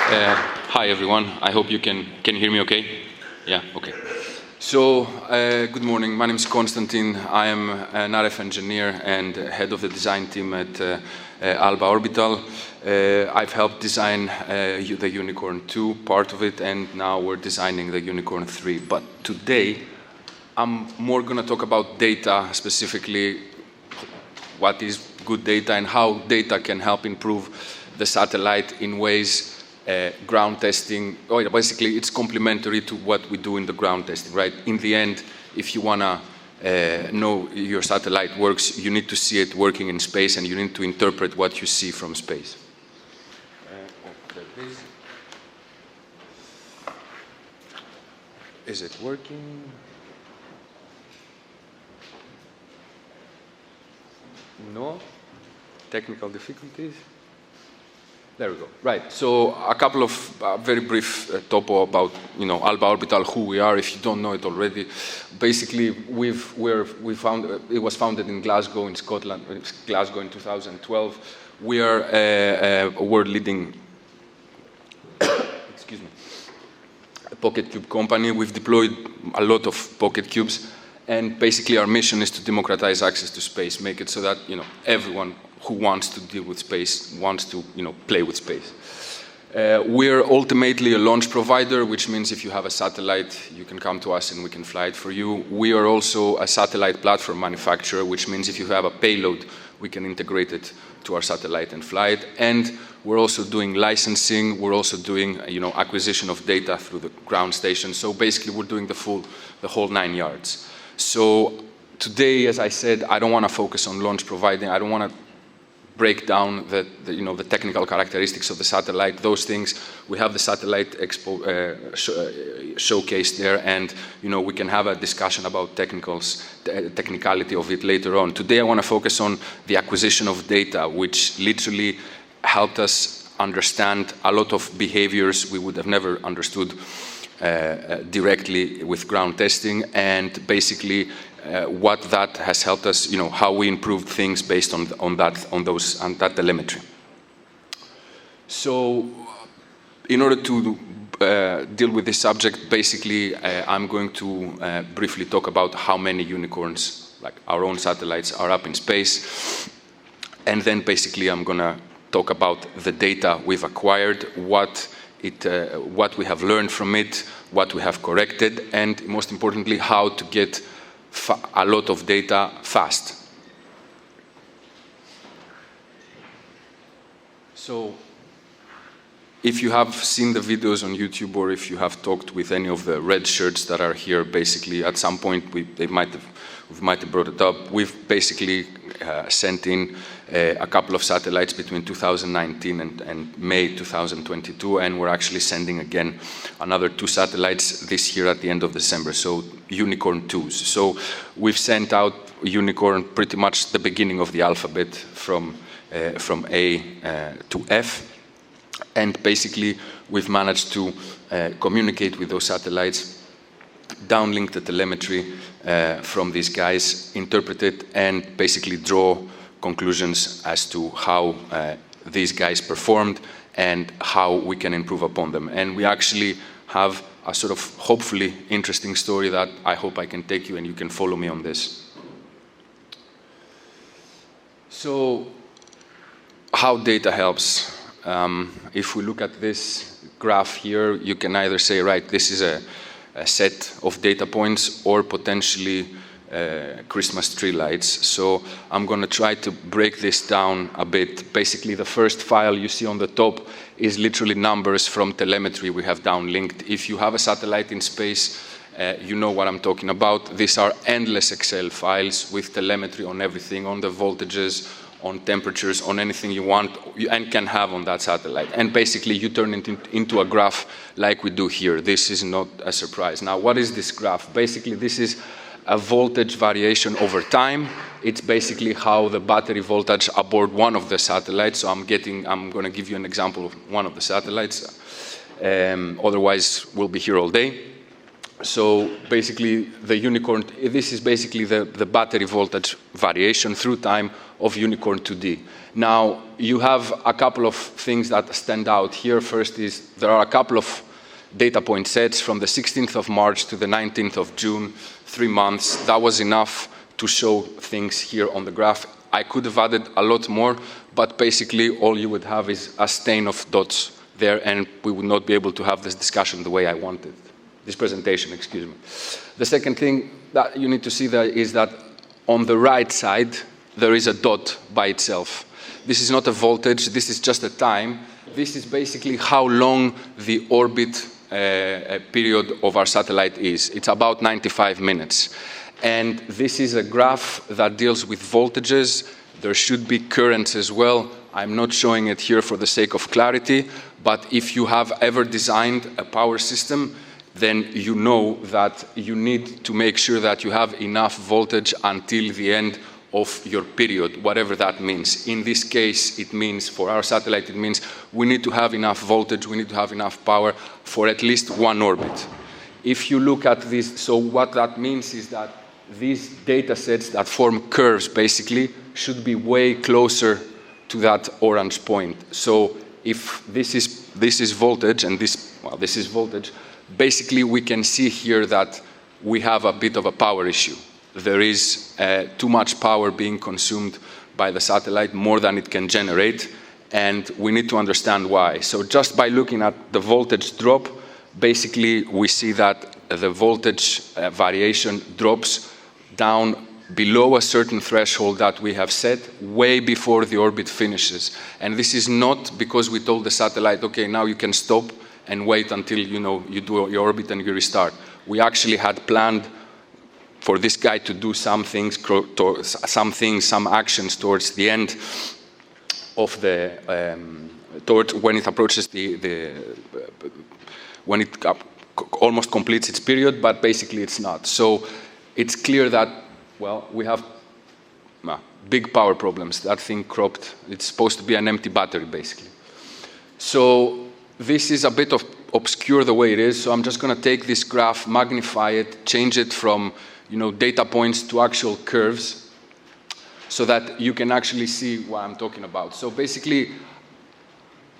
Hi everyone. I hope you can hear me okay? Yeah, okay. So, good morning. My name is Constantine. I am an RF engineer and head of the design team at Alba Orbital. I've helped design the Unicorn 2 part of it, and now we're designing the Unicorn 3. But today, I'm more going to talk about data, specifically what is good data and how data can help improve the satellite in ways ground testing, basically it's complementary to what we do in the ground testing, right? In the end, if you want to know your satellite works, you need to see it working in space and you need to interpret what you see from space. Is it working? No? Technical difficulties? There we go. Right. So a couple of very brief topo about Alba Orbital, who we are. If you don't know it already, basically we it was founded in Glasgow, in Scotland, Glasgow in 2012. We are a world-leading, excuse me, a pocket cube company. We've deployed a lot of pocket cubes, and basically our mission is to democratize access to space, make it so that everyone who wants to deal with space, wants to play with space. We're ultimately a launch provider, which means if you have a satellite, you can come to us and we can fly it for you. We are also a satellite platform manufacturer, which means if you have a payload, we can integrate it to our satellite and fly it. And we're also doing licensing. We're also doing acquisition of data through the ground station. So basically, we're doing the whole 9 yards. So today, as I said, I don't want to focus on launch providing. I don't want to break down the technical characteristics of the satellite, those things. We have the satellite expo showcased there, and we can have a discussion about technicality of it later on. Today I want to focus on the acquisition of data, which literally helped us understand a lot of behaviors we would have never understood directly with ground testing, and basically what that has helped us, how we improved things based on that telemetry. So, in order to deal with this subject, basically, I'm going to briefly talk about how many unicorns, like our own satellites, are up in space, and then basically I'm going to talk about the data we've acquired, what we have learned from it, what we have corrected, and most importantly, how to get a lot of data fast. So, if you have seen the videos on YouTube or if you have talked with any of the red shirts that are here, basically at some point we might have brought it up. We've basically sent in a couple of satellites between 2019 and May 2022, and we're actually sending again another 2 satellites this year at the end of December, so Unicorn 2s. So we've sent out Unicorn pretty much the beginning of the alphabet from A to F, and basically we've managed to communicate with those satellites, downlink the telemetry from these guys, interpret it, and basically draw conclusions as to how these guys performed and how we can improve upon them. And we actually have a sort of hopefully interesting story that I hope I can take you and you can follow me on this. So, how data helps. If we look at this graph here, you can either say, right, this is a set of data points or potentially Christmas tree lights. So I'm going to try to break this down a bit. Basically, the first file you see on the top is literally numbers from telemetry we have downlinked. If you have a satellite in space, you know what I'm talking about. These are endless Excel files with telemetry on everything, on the voltages, on temperatures, on anything you want and can have on that satellite. And basically, you turn it into a graph like we do here. This is not a surprise. Now, what is this graph? Basically, this is a voltage variation over time. It's basically how the battery voltage aboard one of the satellites. So I'm going to give you an example of one of the satellites. Otherwise, we'll be here all day. So basically, the unicorn, this is basically the battery voltage variation through time of unicorn 2D. Now, you have a couple of things that stand out here. First is there are a couple of data point sets from the 16th of March to the 19th of June, 3 months. That was enough to show things here on the graph. I could have added a lot more, but basically all you would have is a stain of dots there, and we would not be able to have this discussion the way I wanted. This presentation, excuse me. The second thing that you need to see there is that on the right side, there is a dot by itself. This is not a voltage, this is just a time. This is basically how long the orbit period of our satellite is. It's about 95 minutes. And this is a graph that deals with voltages. There should be currents as well. I'm not showing it here for the sake of clarity, but if you have ever designed a power system, then you know that you need to make sure that you have enough voltage until the end of your period, whatever that means. In this case, it means, for our satellite, it means we need to have enough voltage, we need to have enough power for at least one orbit. If you look at this, so what that means is that these data sets that form curves, basically, should be way closer to that orange point. So if this is voltage, and this is voltage, basically we can see here that we have a bit of a power issue. There is too much power being consumed by the satellite, more than it can generate, and we need to understand why. So just by looking at the voltage drop, basically we see that the voltage variation drops down below a certain threshold that we have set way before the orbit finishes. And this is not because we told the satellite, okay, now you can stop and wait until you do your orbit and you restart. We actually had planned for this guy to do some things, some actions towards the end of the, towards when it approaches when it almost completes its period, but basically it's not. So it's clear that, well, we have big power problems. That thing cropped, it's supposed to be an empty battery, basically. So this is a bit obscure the way it is, so I'm just going to take this graph, magnify it, change it from data points to actual curves so that you can actually see what I'm talking about. So basically,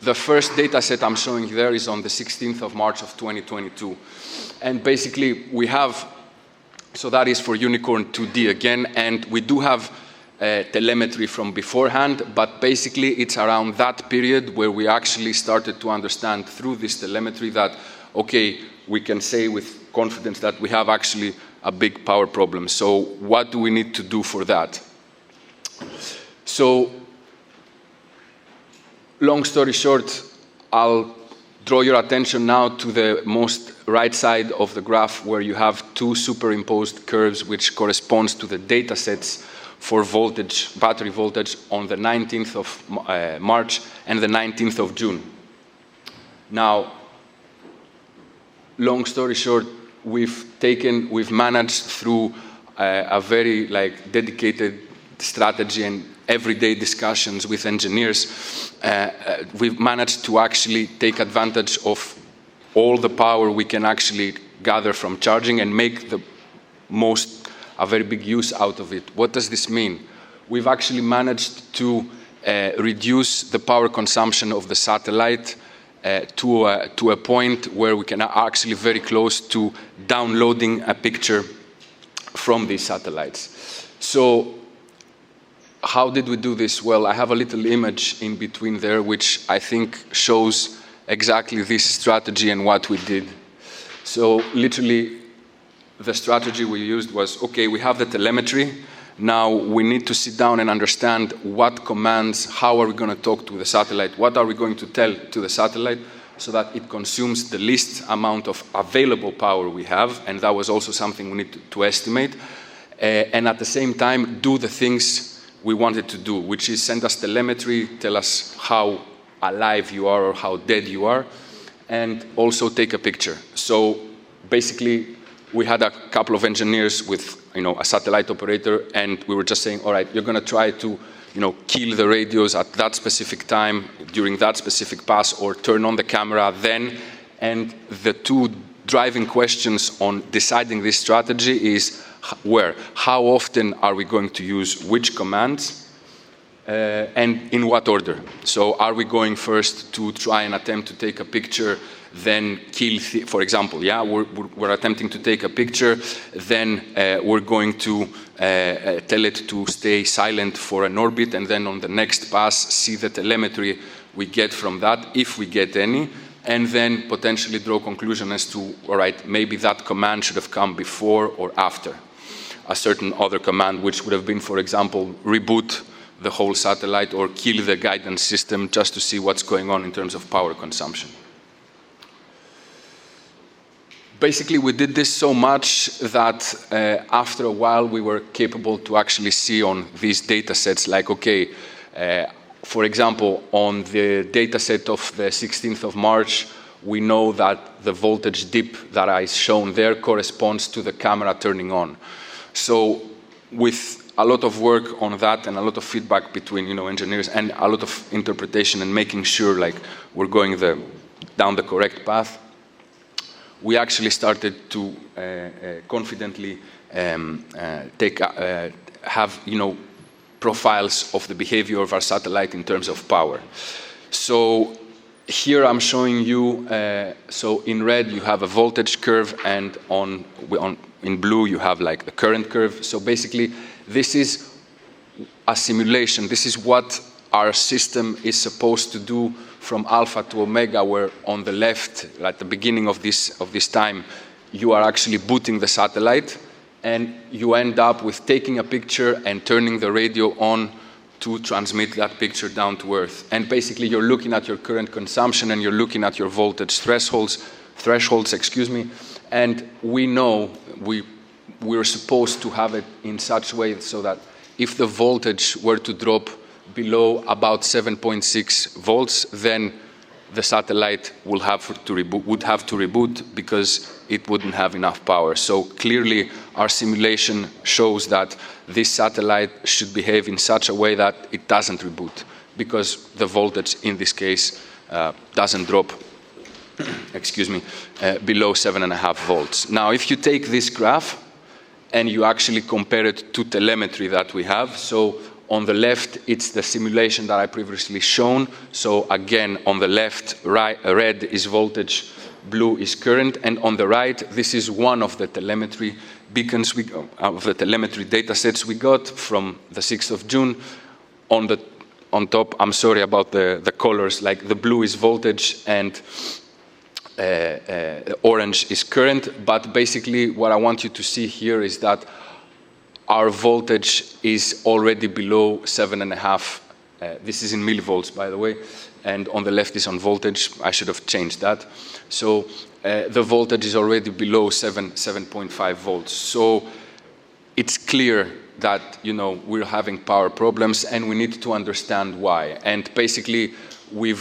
the first data set I'm showing there is on the 16th of March of 2022. And basically, we have, so that is for Unicorn 2D again, and we do have telemetry from beforehand, but basically it's around that period where we actually started to understand through this telemetry that, okay, we can say with confidence that we have actually a big power problem. So what do we need to do for that? So, long story short, I'll draw your attention now to the most right side of the graph where you have two superimposed curves which corresponds to the data sets for voltage, battery voltage on the 19th of March and the 19th of June. Now, long story short, we've managed through a very dedicated strategy and everyday discussions with engineers, we've managed to actually take advantage of all the power we can actually gather from charging and make a very big use out of it. What does this mean? We've actually managed to reduce the power consumption of the satellite to a point where we can actually very close to downloading a picture from these satellites. So how did we do this? Well, I have a little image in between there which I think shows exactly this strategy and what we did. So literally, the strategy we used was, okay, we have the telemetry. Now we need to sit down and understand what commands, how are we going to talk to the satellite, what are we going to tell to the satellite so that it consumes the least amount of available power we have, and that was also something we need to estimate, and at the same time do the things we wanted to do, which is send us telemetry, tell us how alive you are or how dead you are, and also take a picture. So basically, we had a couple of engineers with a satellite operator, and we were just saying, all right, you're going to try to kill the radios at that specific time during that specific pass, or turn on the camera then. And the two driving questions on deciding this strategy is how often are we going to use which commands, and in what order. So are we going first to try and attempt to take a picture, then kill, for example, yeah, we're attempting to take a picture, then we're going to tell it to stay silent for an orbit, and then on the next pass, see the telemetry we get from that, if we get any, and then potentially draw conclusion as to, all right, maybe that command should have come before or after a certain other command, which would have been, for example, reboot the whole satellite or kill the guidance system, just to see what's going on in terms of power consumption. Basically, we did this so much that after a while we were capable to actually see on these data sets, like, okay, for example, on the data set of the 16th of March, we know that the voltage dip that I shown there corresponds to the camera turning on. So with a lot of work on that and a lot of feedback between engineers and a lot of interpretation and making sure like we're going down the correct path, we actually started to confidently have profiles of the behavior of our satellite in terms of power. So here I'm showing you, so in red you have a voltage curve, and in blue you have like the current curve. So basically this is a simulation. This is what our system is supposed to do from alpha to omega, where on the left, at the beginning of this time, you are actually booting the satellite, and you end up with taking a picture and turning the radio on to transmit that picture down to Earth. And basically you're looking at your current consumption and you're looking at your voltage thresholds, and we know we're supposed to have it in such a way so that if the voltage were to drop below about 7.6 volts, then the satellite would have to reboot because it wouldn't have enough power. So clearly our simulation shows that this satellite should behave in such a way that it doesn't reboot, because the voltage in this case doesn't drop below 7.5 volts. Now if you take this graph and you actually compare it to telemetry that we have, so on the left, it's the simulation that I previously shown. So again, on the left, red is voltage, blue is current, and on the right, this is one of the telemetry beacons, of the telemetry data sets we got from the 6th of June. On top, I'm sorry about the colors, like the blue is voltage and orange is current, but basically what I want you to see here is that our voltage is already below 7.5. This is in millivolts, by the way, and on the left is on voltage. I should have changed that. So the voltage is already below 7.5 volts. So it's clear that we're having power problems, and we need to understand why. And basically, we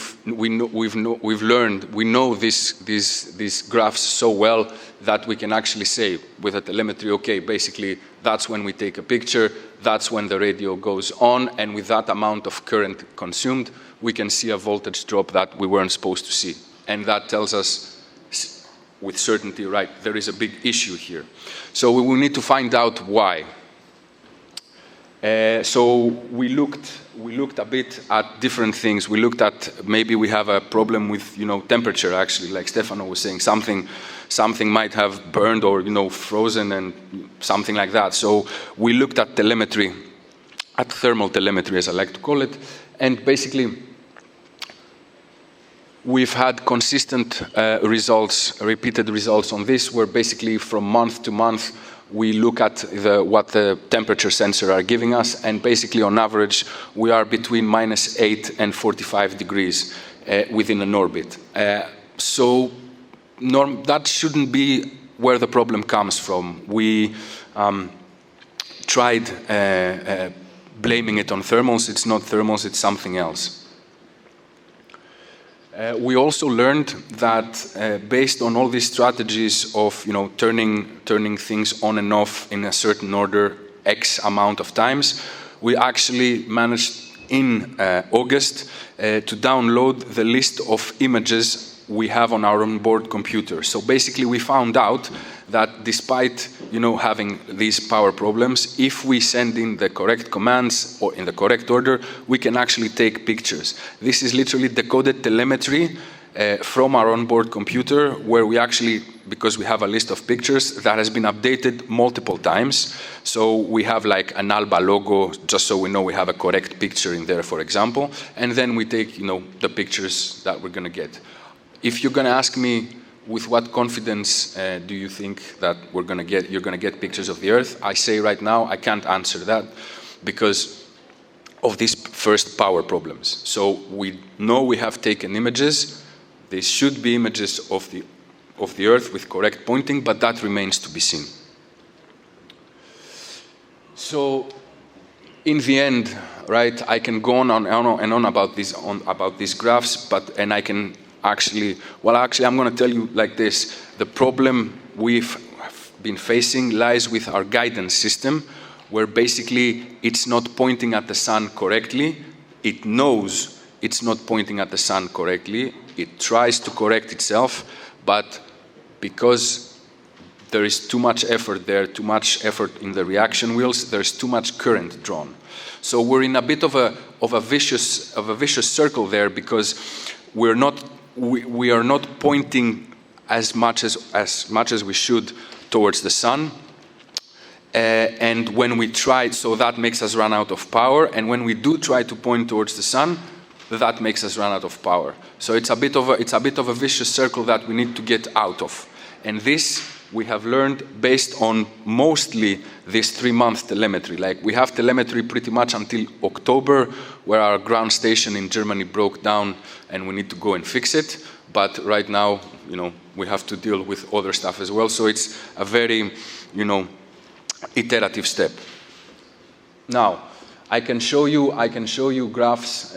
know these graphs so well that we can actually say with a telemetry, okay, basically that's when we take a picture, that's when the radio goes on, and with that amount of current consumed, we can see a voltage drop that we weren't supposed to see. And that tells us with certainty, right, there is a big issue here. So we will need to find out why. So we looked a bit at different things. We looked at maybe we have a problem with temperature, actually, like Stefano was saying, something might have burned or frozen and something like that. So we looked at telemetry, at thermal telemetry as I like to call it, and basically we've had consistent results, repeated results on this, where basically from month to month we look at what the temperature sensors are giving us, and basically on average we are between -8 and 45 degrees within an orbit. So that shouldn't be where the problem comes from. We tried blaming it on thermals. It's not thermals, it's something else. We also learned that based on all these strategies of turning things on and off in a certain order X amount of times, we actually managed in August to download the list of images we have on our onboard computer. So basically we found out that despite having these power problems, if we send in the correct commands or in the correct order, we can actually take pictures. This is literally decoded telemetry from our onboard computer, where we actually, because we have a list of pictures that has been updated multiple times. So we have like an Alba logo, just so we know we have a correct picture in there, for example. And then we take, the pictures that we're going to get. If you're going to ask me, with what confidence do you think that you're going to get pictures of the Earth? I say right now, I can't answer that because of these first power problems. So we know we have taken images. They should be images of the Earth with correct pointing, but that remains to be seen. So in the end, right, I can go on and on about these graphs, and I can actually, I'm going to tell you like this. The problem we've been facing lies with our guidance system, where basically it's not pointing at the sun correctly. It knows it's not pointing at the sun correctly. It tries to correct itself, but because there is too much effort there, too much effort in the reaction wheels, there's too much current drawn. So we're in a bit of a vicious circle there, because we are not pointing as much as we should towards the sun. And when we try, so that makes us run out of power. And when we do try to point towards the sun, that makes us run out of power. So it's a bit of a vicious circle that we need to get out of. And this we have learned based on mostly this 3-month telemetry. Like, we have telemetry pretty much until October, where our ground station in Germany broke down and we need to go and fix it. But right now, we have to deal with other stuff as well. So it's a very, iterative step. Now, I can show you graphs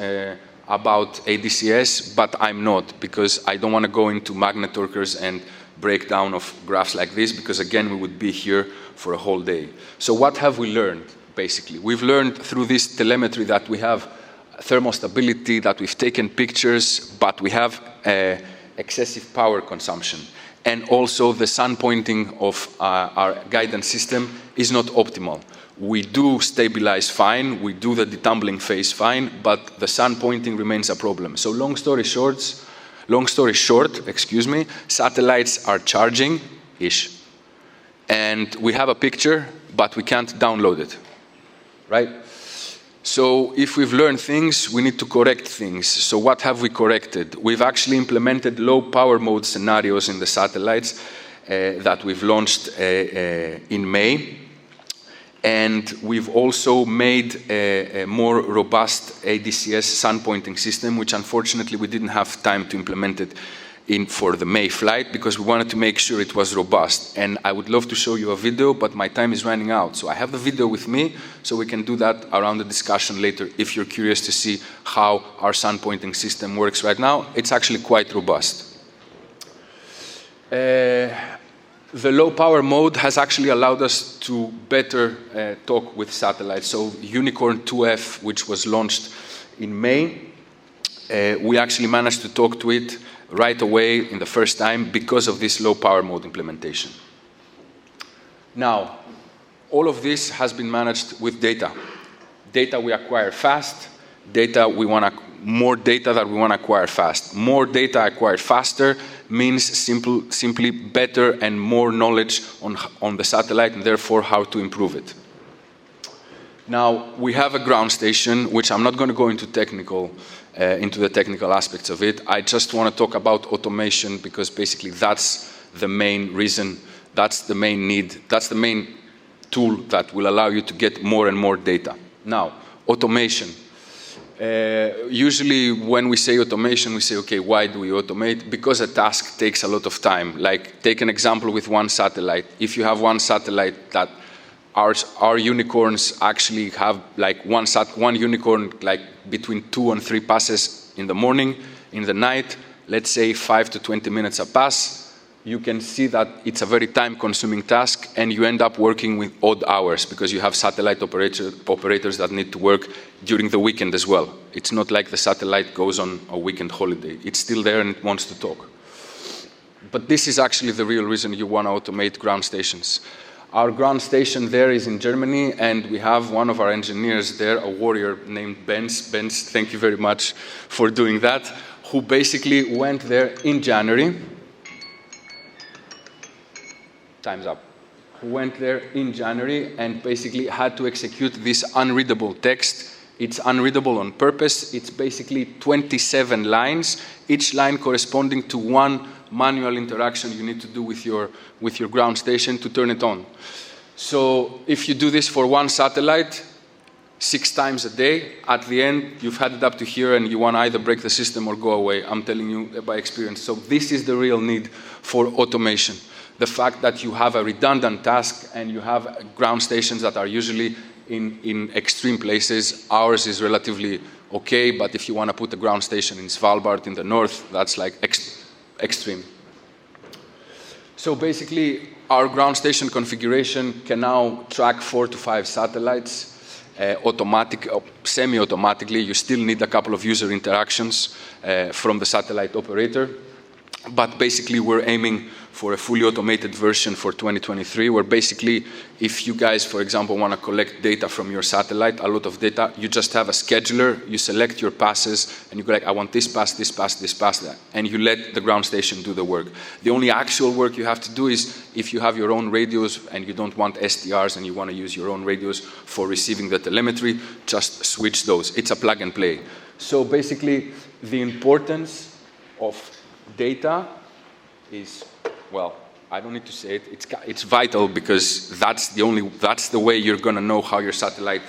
about ADCS, but I'm not, because I don't want to go into magnet torquers and breakdown of graphs like this, because again, we would be here for a whole day. So what have we learned, basically? We've learned through this telemetry that we have thermostability, that we've taken pictures, but we have excessive power consumption. And also the sun pointing of our guidance system is not optimal. We do stabilize fine, we do the detumbling phase fine, but the sun pointing remains a problem. So long story short, satellites are charging-ish. And we have a picture, but we can't download it, right? So if we've learned things, we need to correct things. So what have we corrected? We've actually implemented low power mode scenarios in the satellites that we've launched in May. And we've also made a more robust ADCS sun pointing system, which unfortunately we didn't have time to implement it for the May flight, because we wanted to make sure it was robust. And I would love to show you a video, but my time is running out. So I have the video with me, so we can do that around the discussion later if you're curious to see how our sun pointing system works right now. It's actually quite robust. The low power mode has actually allowed us to better talk with satellites. So Unicorn 2F, which was launched in May, we actually managed to talk to it right away in the first time because of this low power mode implementation. Now, all of this has been managed with data. Data we acquire fast, more data that we want to acquire fast. More data acquired faster means simply better and more knowledge on the satellite, and therefore how to improve it. Now, we have a ground station, which I'm not going to go into the technical aspects of it. I just want to talk about automation, because basically that's the main reason, that's the main need, that's the main tool that will allow you to get more and more data. Now, automation. Usually when we say automation, we say, okay, why do we automate? Because a task takes a lot of time. Like, take an example with one satellite. If you have one satellite that our unicorns actually have like one unicorn like between 2 and 3 passes in the morning, in the night, let's say 5 to 20 minutes a pass, you can see that it's a very time-consuming task, and you end up working with odd hours because you have satellite operators that need to work during the weekend as well. It's not like the satellite goes on a weekend holiday. It's still there and it wants to talk. But this is actually the real reason you want to automate ground stations. Our ground station there is in Germany, and we have one of our engineers there, a warrior named Benz. Benz, thank you very much for doing that, who basically went there in January. Time's up. Who went there in January and basically had to execute this unreadable text. It's unreadable on purpose. It's basically 27 lines, each line corresponding to one manual interaction you need to do with your ground station to turn it on. So if you do this for one satellite, 6 times a day, at the end, you've had it up to here and you want to either break the system or go away. I'm telling you by experience. So this is the real need for automation. The fact that you have a redundant task and you have ground stations that are usually in extreme places. Ours is relatively okay, but if you want to put a ground station in Svalbard in the north, that's like extreme. So basically, our ground station configuration can now track 4 to 5 satellites semi-automatically. You still need a couple of user interactions from the satellite operator. But basically, we're aiming for a fully automated version for 2023, where basically, if you guys, for example, want to collect data from your satellite, a lot of data, you just have a scheduler, you select your passes, and you go like, I want this pass, this pass, this pass, that. And you let the ground station do the work. The only actual work you have to do is, if you have your own radios and you don't want SDRs and you want to use your own radios for receiving the telemetry, just switch those. It's a plug and play. So basically, the importance of data is, well, I don't need to say it. It's vital, because that's the way you're going to know how your satellite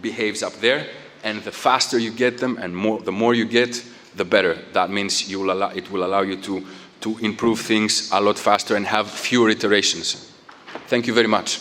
behaves up there. And the faster you get them, and the more you get, the better. That means it will allow you to improve things a lot faster and have fewer iterations. Thank you very much.